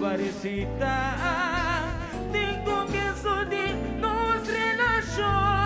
parecida. Te começo de nos relacionar.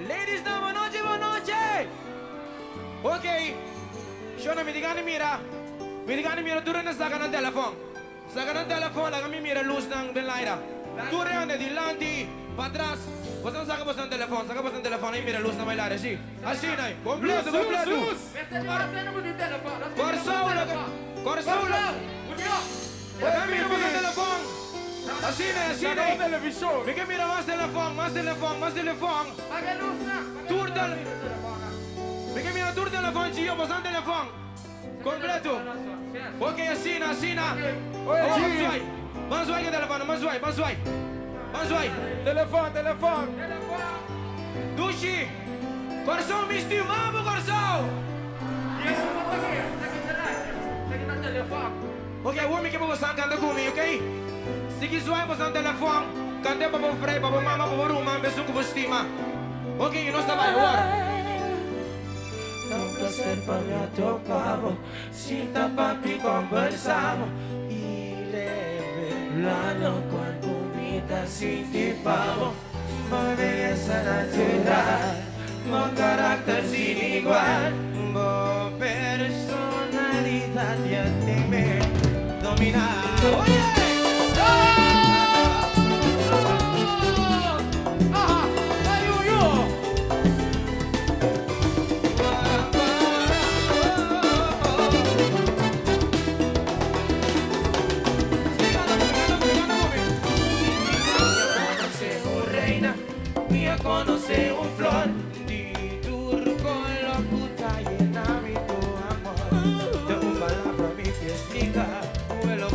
Ladies, no, buenas noches. Ok. Shona, mi digani mira, duro na saca ng telefon. Saca ng telefon, lang kami mira luz ng benlaira. Duro yan, di lanti, patras. Basta saca basta ng telefon, ay mira luz na may lare, si. Así na, completo. Corsaul. Laga mira basta ng telefon. Así na. Mika mira más telefon. Paga luz na. Mika mira tur telefon, Gio, basta ng telefon. Completo. Ok, assim na. Manzuai que telefone, manzuai. Telefone. Dushi. Coração me estimamos, coração. Ok, o homem que você canta comigo, ok? Se quiser você no telefone, cante para o frei, para a mama, para o ruma, beso com você estima. Ok, nós estamos agora. Não prazer para me atopar, sinta papi conversamos e revelando quando me dá sentir pavo. Uma beleza natural, um caráter sem igual, uma personalidade a temer dominar. Conocer un flor de turco locuta llena mi tu amor de un palabra mi que explica vuelo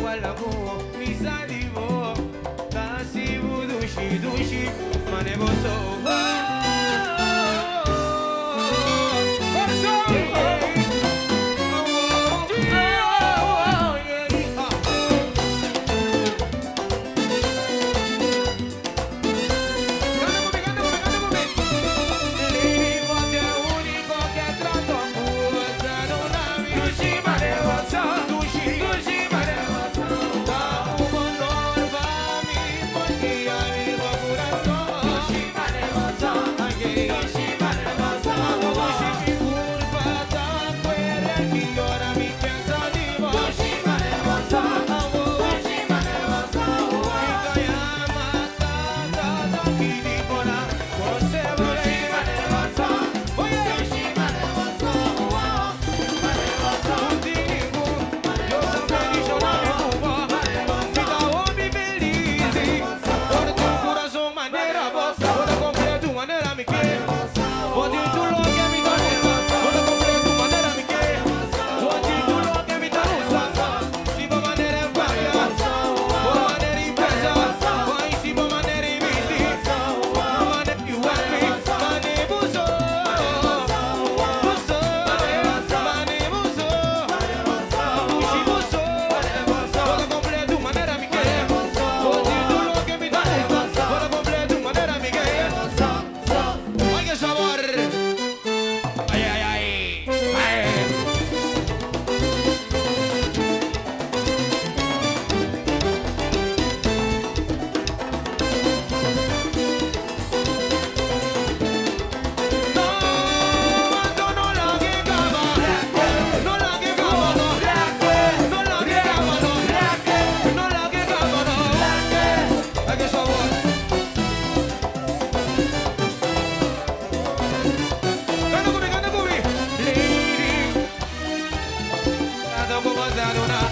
Tú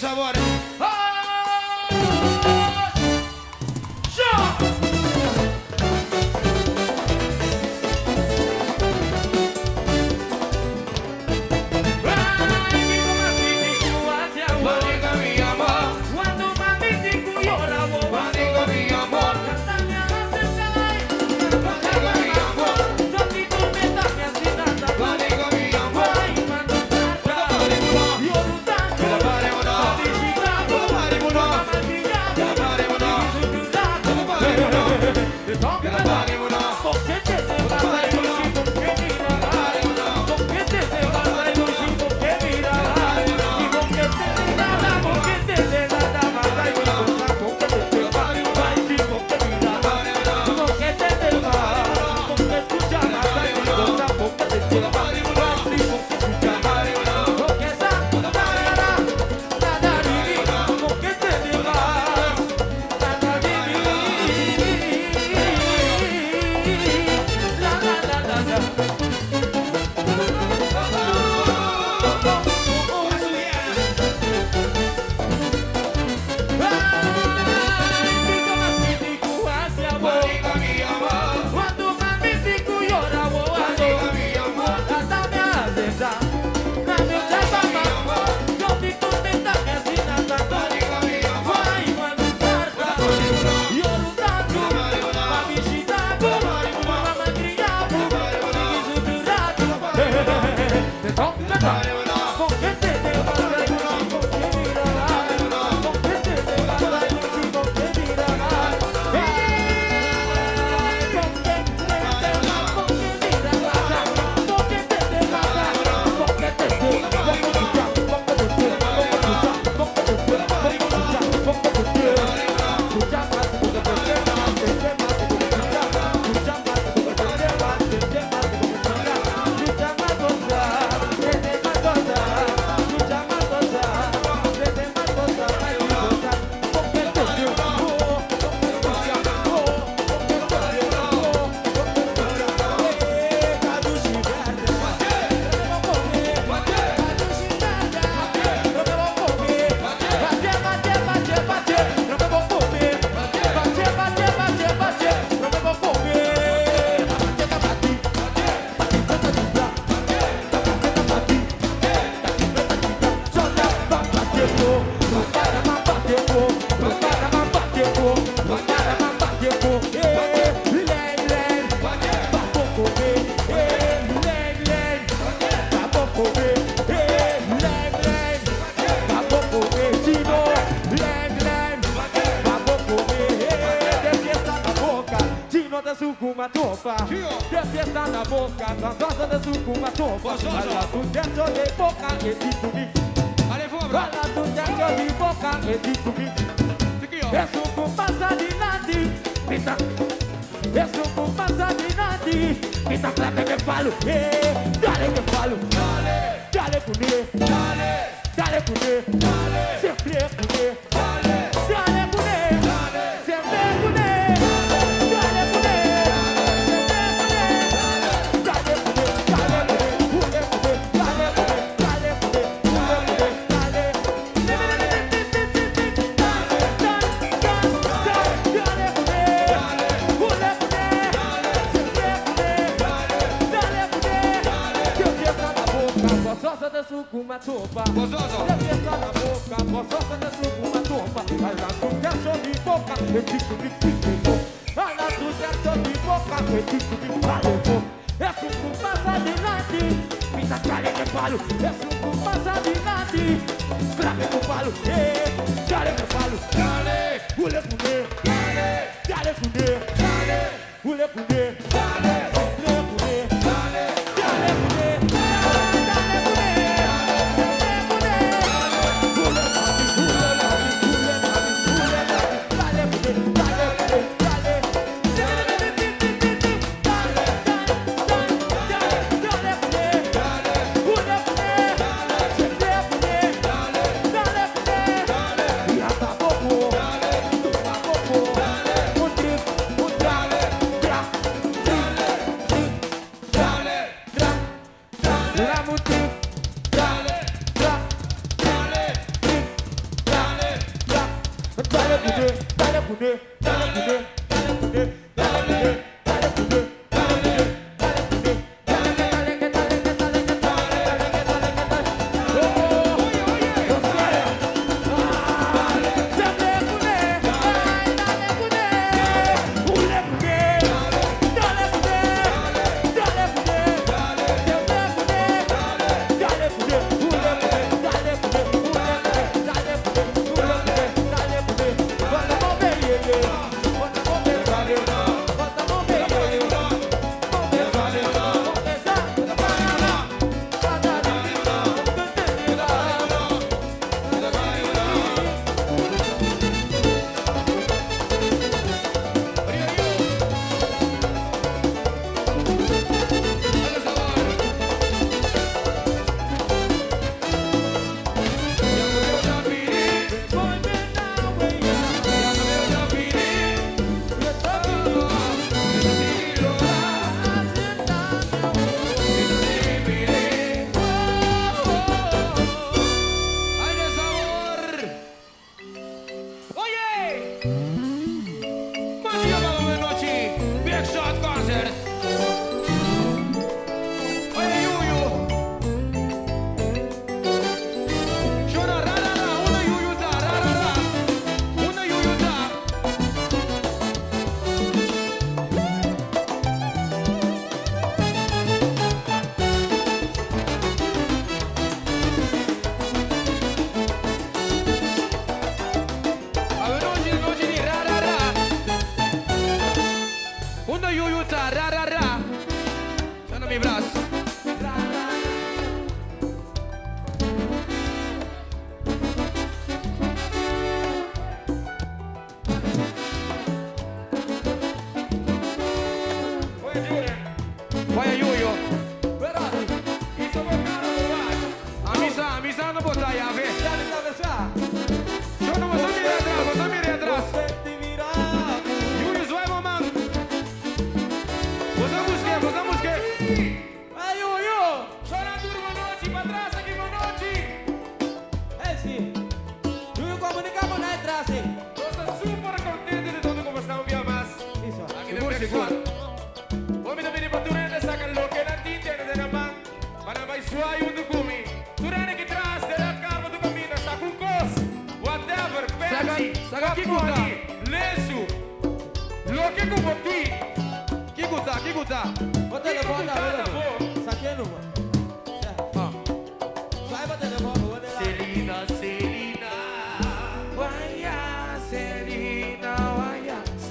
Sabor. uma topa. Tio. Desce na boca, gostosa de suco uma topa. Gostoso. Fala do dentro de boca e de comigo. Allez, faut, bro. Fala do dentro de boca e de comigo. C'est qui, oh? É suco passa de nadi, pita. É suco passa de nadi, pita claque que falo. Dale que falo. Dale comer. Dale comer. Sempre comer. Dale comer. Sempre comer. Dale comer. Sempre comer. Dale comer. Dale comer. Dale comer. Dale gostosa de suco uma topa. Gostoso. Desce na boca, gostosa de suco uma topa. Ela do dentro de boca, eu fico de pico. Ela do dentro de boca, eu fico de palho. É suco passa de nadi, pisa calha que falo. É suco passa de nadi, clave que falo. Dale que falo. Ule comer. Dale comer. Ule comer. Dale comer. Dale comer.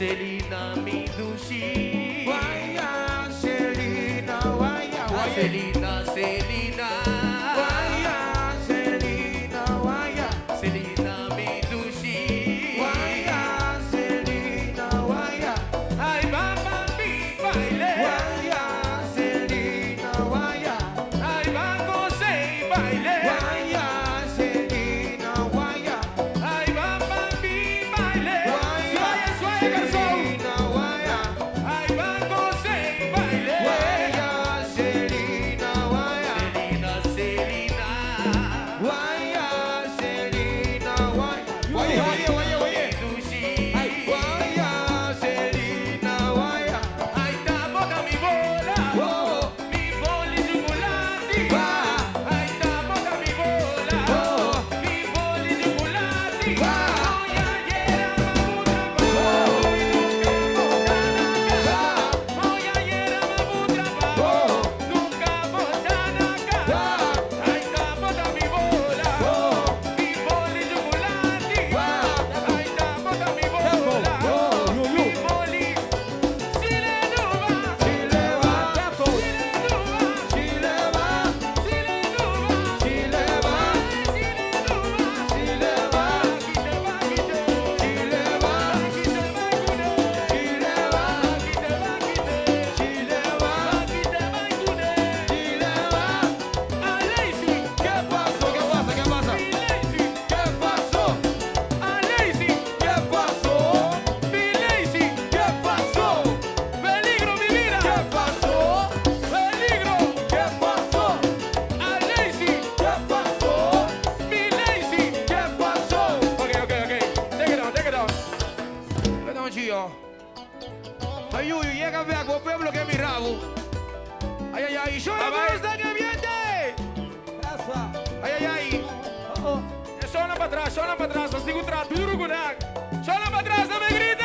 Selina, me do X. a ver, o pueblo que mi rabo. Ay, ay, ay, yo la hasta que viene. Ay, ay, ay. Sona para atrás, eu sigo duro com ele. Sona para trás, não me grite!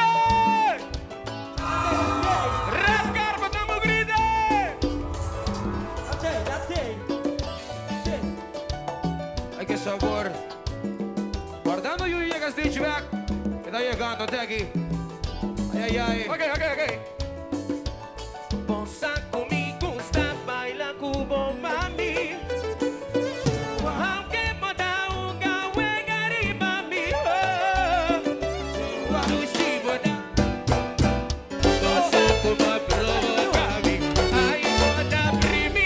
Rascar, mas não me grite! Ai, que sabor. Guardando o llega stage back. Que está llegando até aqui. Ay, ay, ay. Ok. Posa comigo, gusta, baila cubo, mami. Aunque moda unga, wegari, mami. Sushi, boda. Posa como provoca-me. Ai, moda, primi,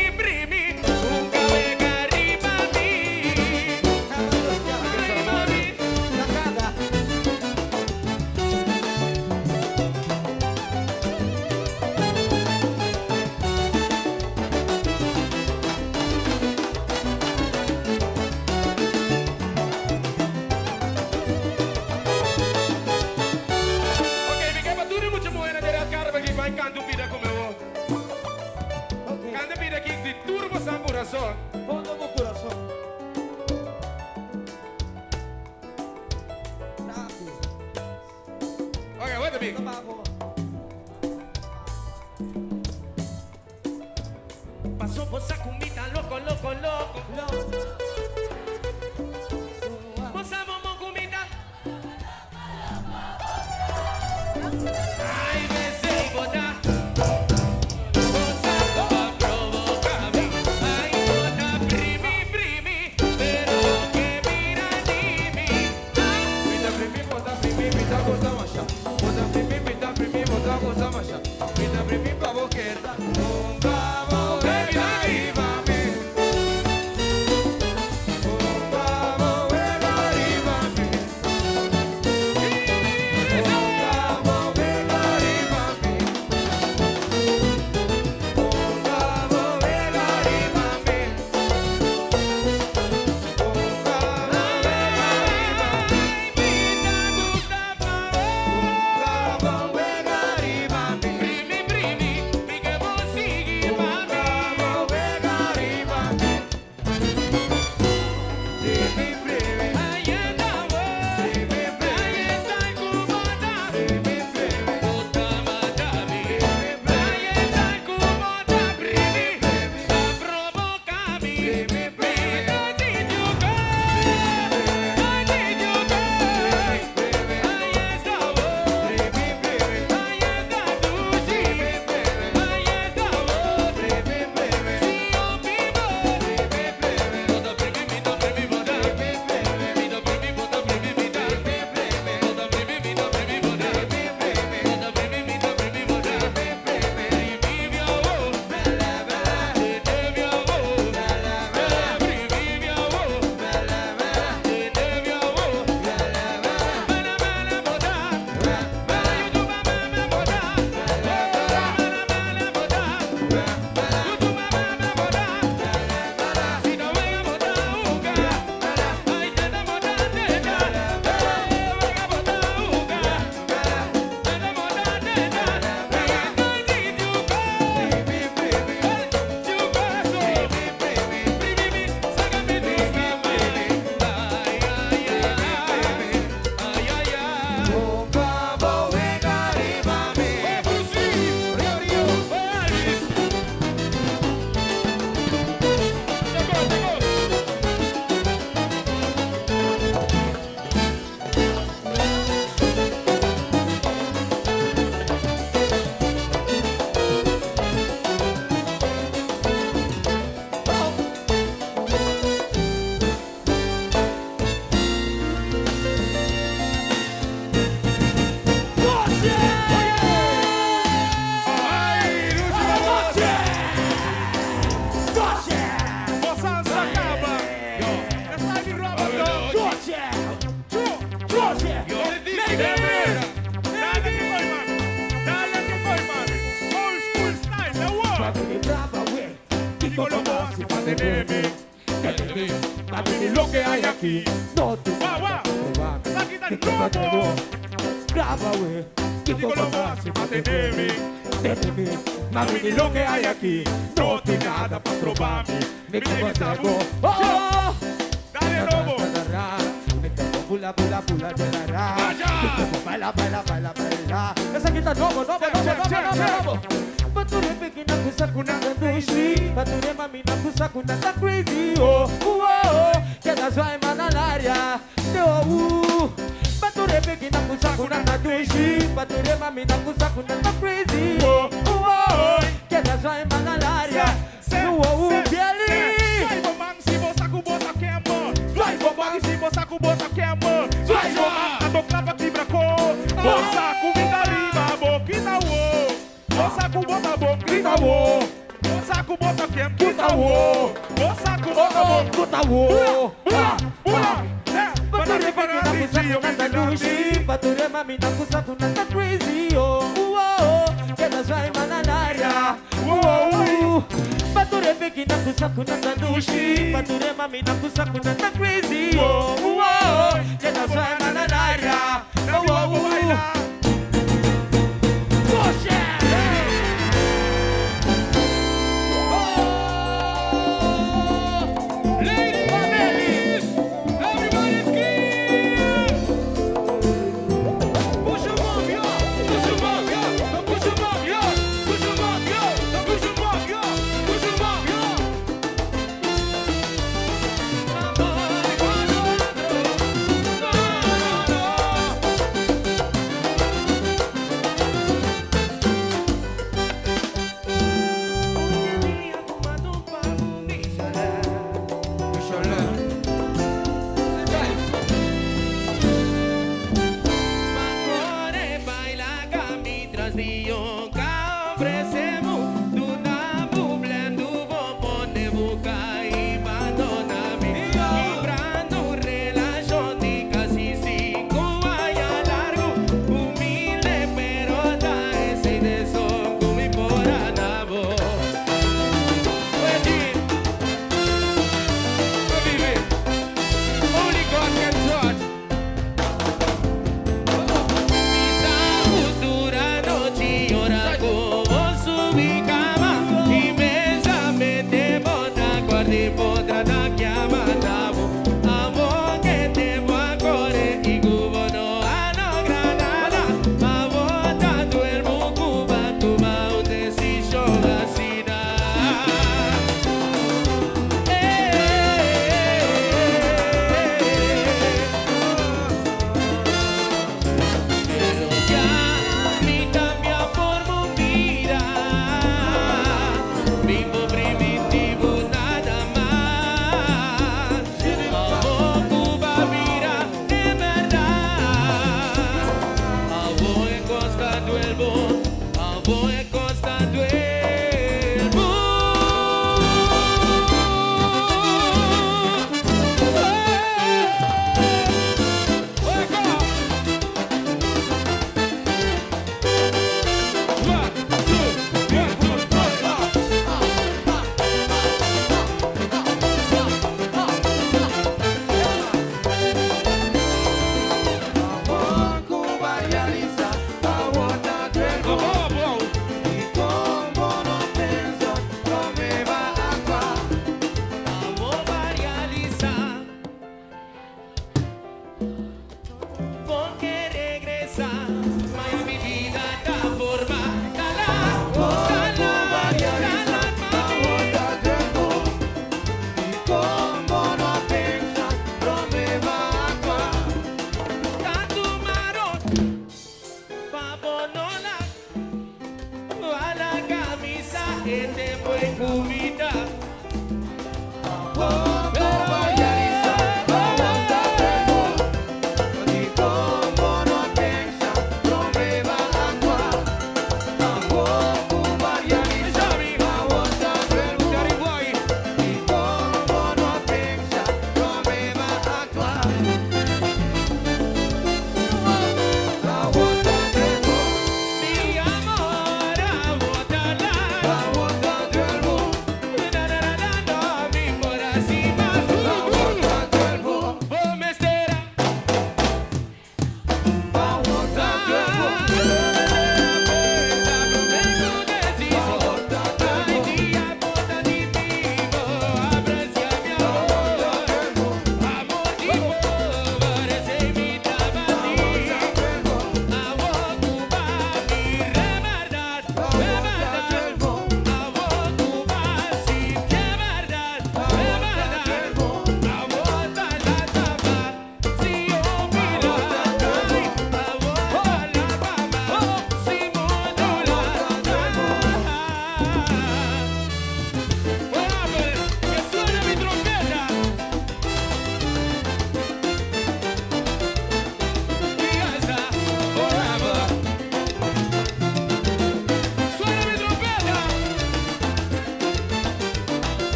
unga, wegari, mami. Ai, mami. Ok, mi capa tudo muito moeda de rascar porque vai canto vida como eu. Canto vida aqui de turbo coração. Fundo do coração. Ok, wait a minute. Pasó posa comida, loco. Posa momo comida. Ay, me sei botar. Posa como provoca-me. Ay, moda, primi, pero que mira de mí. Pita primi, bota primi, pita gosta macha. Bota primi, pita primi, bota gosta macha. Pita primi pa boqueta. Vamos, venga y mami. Vamos, venga y mami. Vamos, venga y mami. Vamos, venga y mami. Lo que hay aquí. No te Guau, guau. probar. Aquí está el Graba, globo. graba, güey. Dico lo más, manteneme. de mim. Mas menino que hay aqui, não tem nada pra provar-me. Me que você é bom. Oh, oh, Dale, Lobo. me quedo pula, pula, pula de la ra. Baila, baila, baila, baila. Essa aqui tá novo. Bature pequena kusa kunanga dushi. Bature mamina kusa kunanga crazy. Oh, oh, oh. Que das vai manalaria. Oh, bature pequena kusa kunanga dushi. Bature mamina kusa kunanga crazy. Oh, oh, oh. Que das vai manalaria. Oh, oh, Bieli. Vai, mamãe, se você bota queima. Vai, mamãe, se você bota queima. Vai, mamãe, a tocava quebra cor. Moça, comida lima, boquita uô. Moça, com bota boquita uô. Moça, com bota queima, uô. Moça, com bota boquita uô. Pula. Bature pequena kusa kunanga dushi. Bature mamina kusa kunanga crazy. Oh, oh, oh. Que das vai manalaria. Oh, oh. Bature pequena kusa kunanga dushi. Bature mamina kusa kunanga crazy. Oh, oh, oh. Que das vai manalaria. Oh, oh, oh. Poxa! Ladies, everybody scream! Push 'em up, yo! Push 'em up, yo! Push 'em up, yo! Push 'em up, yo! Push 'em up, yo! Push 'em up, yo!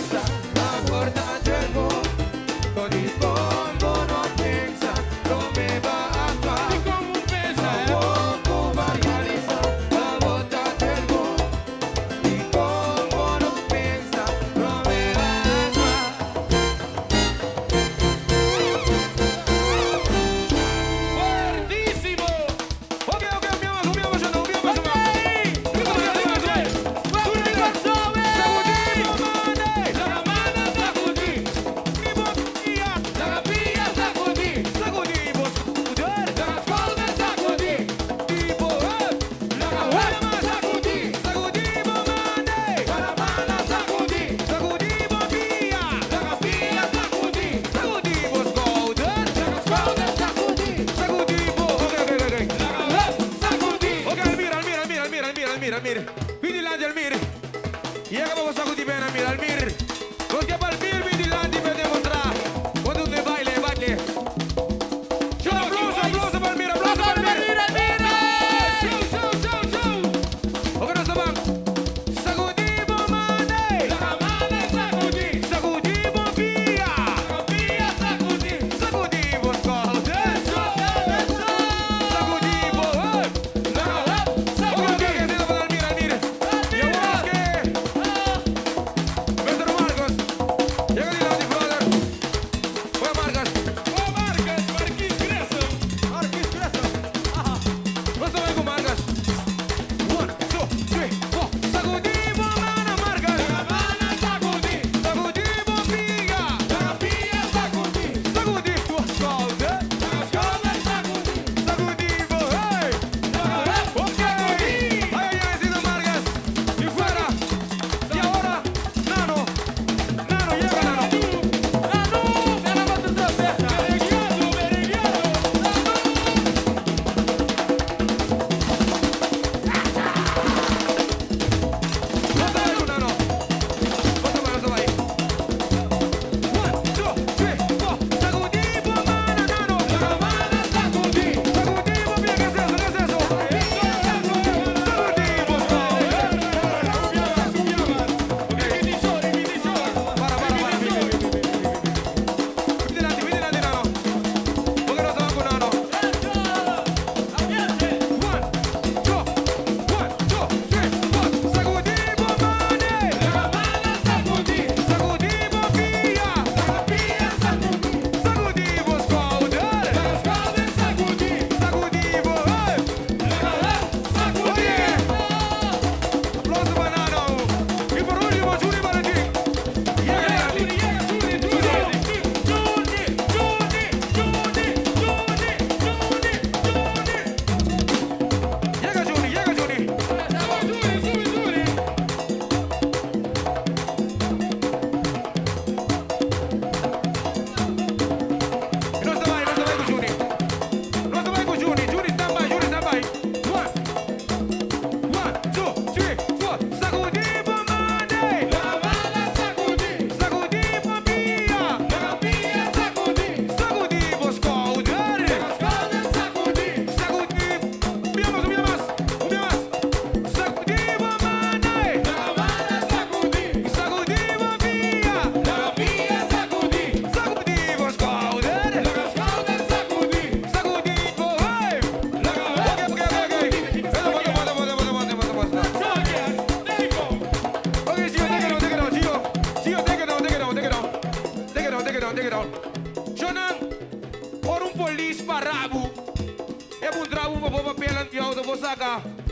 risa, la porta del mondo, con il combo non pensa, come va a fare? E como pensa, Poco va a realizar, la porta del mondo, il combo non pensa, come va a fare? fortissimo! Ok, abbiamo facendo. Almir, Vigilante Almir. E acabamos a sacudir bem, Almir. Vamos que para Almir, Vigilante, para demonstrar. Quando você baile. Aplauso para Almir, aplauso para Almir. Show. Ok, nós vamos. Sacudimos, mane. Sacudimos, via. Sacudimos, corda.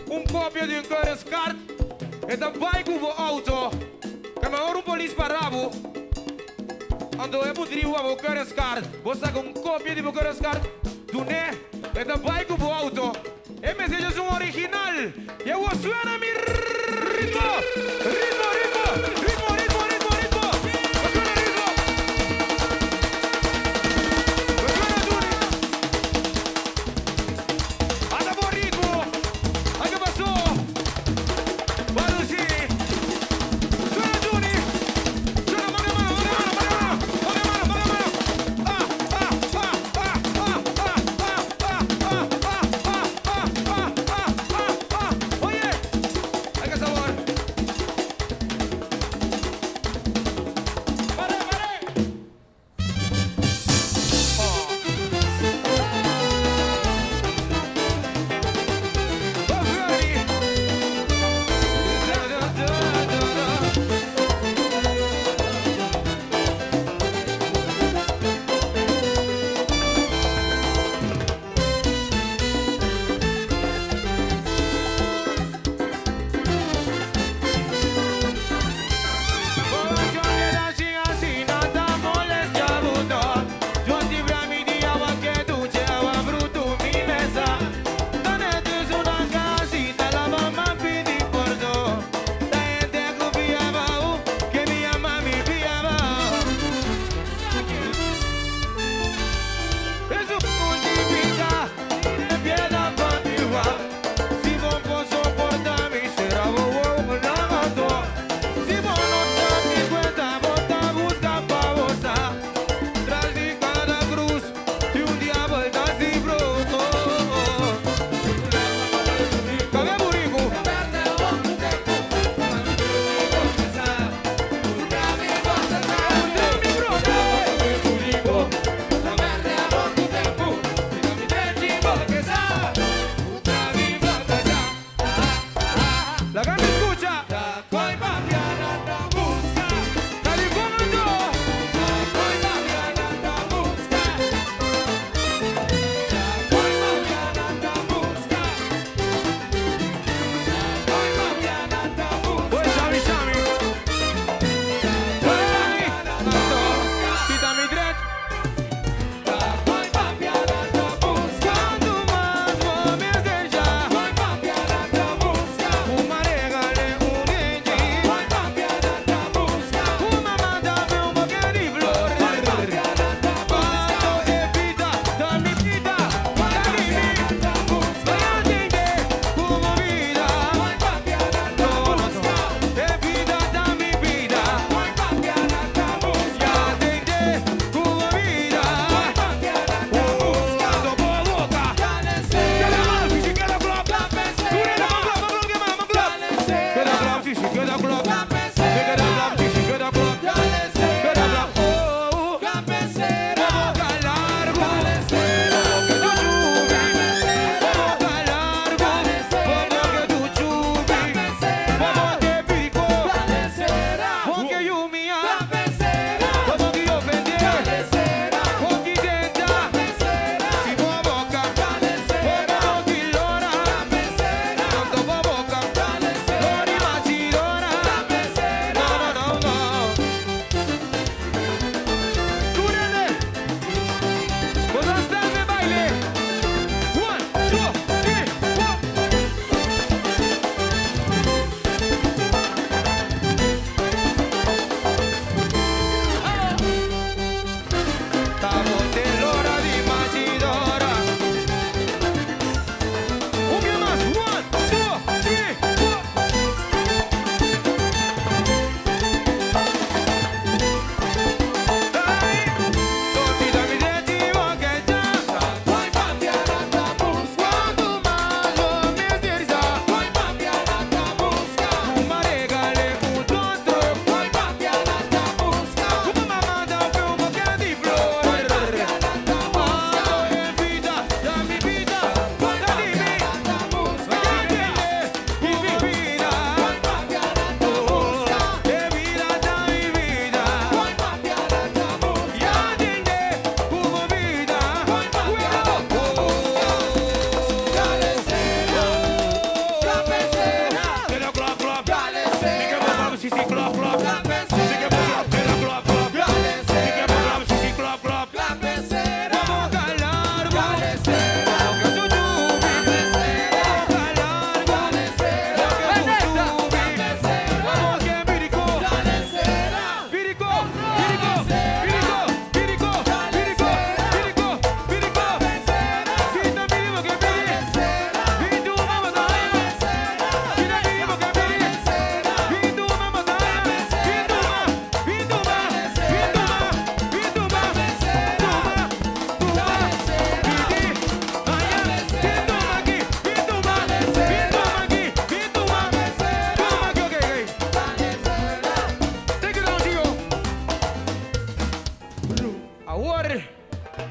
Un copia di un currency card e dan bike uvo auto. Kama orum police parabu. Ando e putri uvo currency card. Bosa con copia di currency card. Dune e dan bike uvo auto. E messaggi sono original. E wo suena mi ritmo.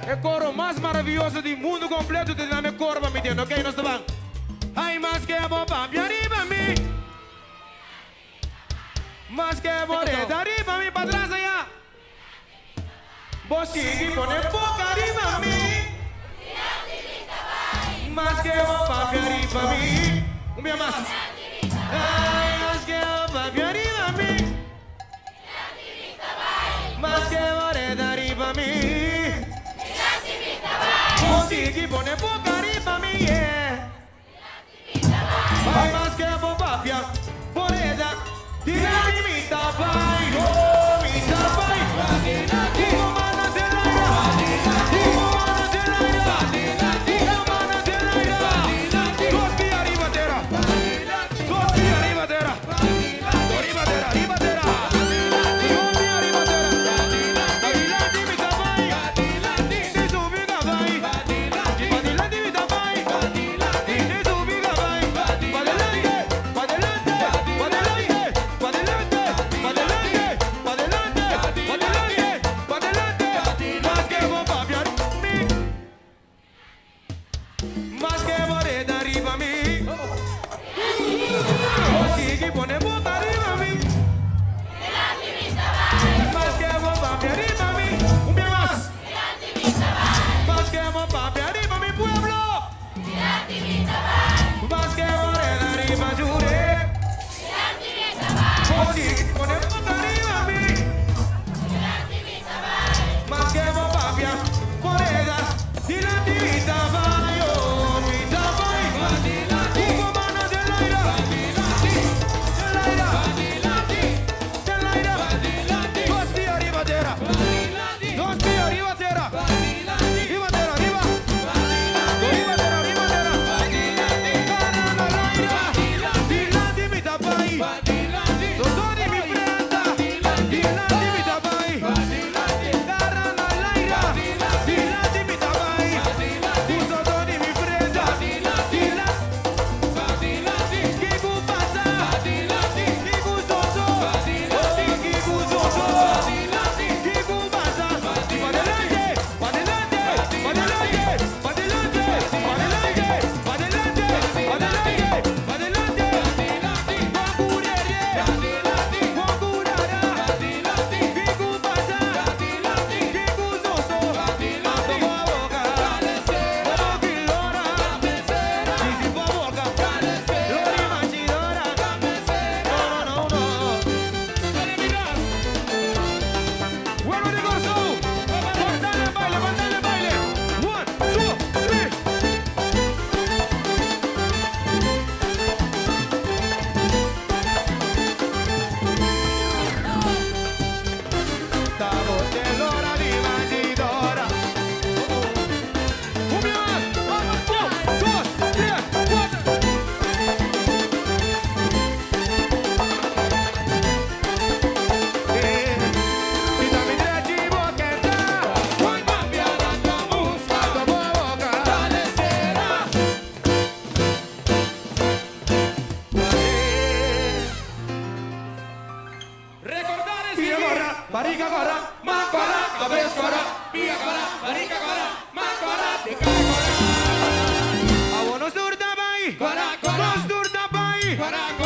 É o coro mais maravilhoso do mundo completo de na minha corpo, me entende? Ok, nós estamos. Ai, mas que é bom, papi, arriba mim. Mas que é bom, arriba mim, para trás aí. Você que põe boca arriba mim. Mas que é bom, papi, arriba mim. Um dia mais. Ai, mas que é bom, papi, arriba mim. Mas que é bom, arriba mim. Você que põe boca arriba mim, yeah. Vai mais que a bobafia, boneda, tira de mim, tá vai, oh, me tá vai, uma mana de laira, uma mana de laira, uma mana de laira, gosti arribatera, gosti arribatera, arribatera, arribatera, gosti arribatera, badilante mi tá vai, se subiga vai, badilante mi tá vai, se subiga vai. Barica agora, macora, cabeça agora, pia agora, barica agora, macora, te cai agora. A bonos durda vai, nos durda vai.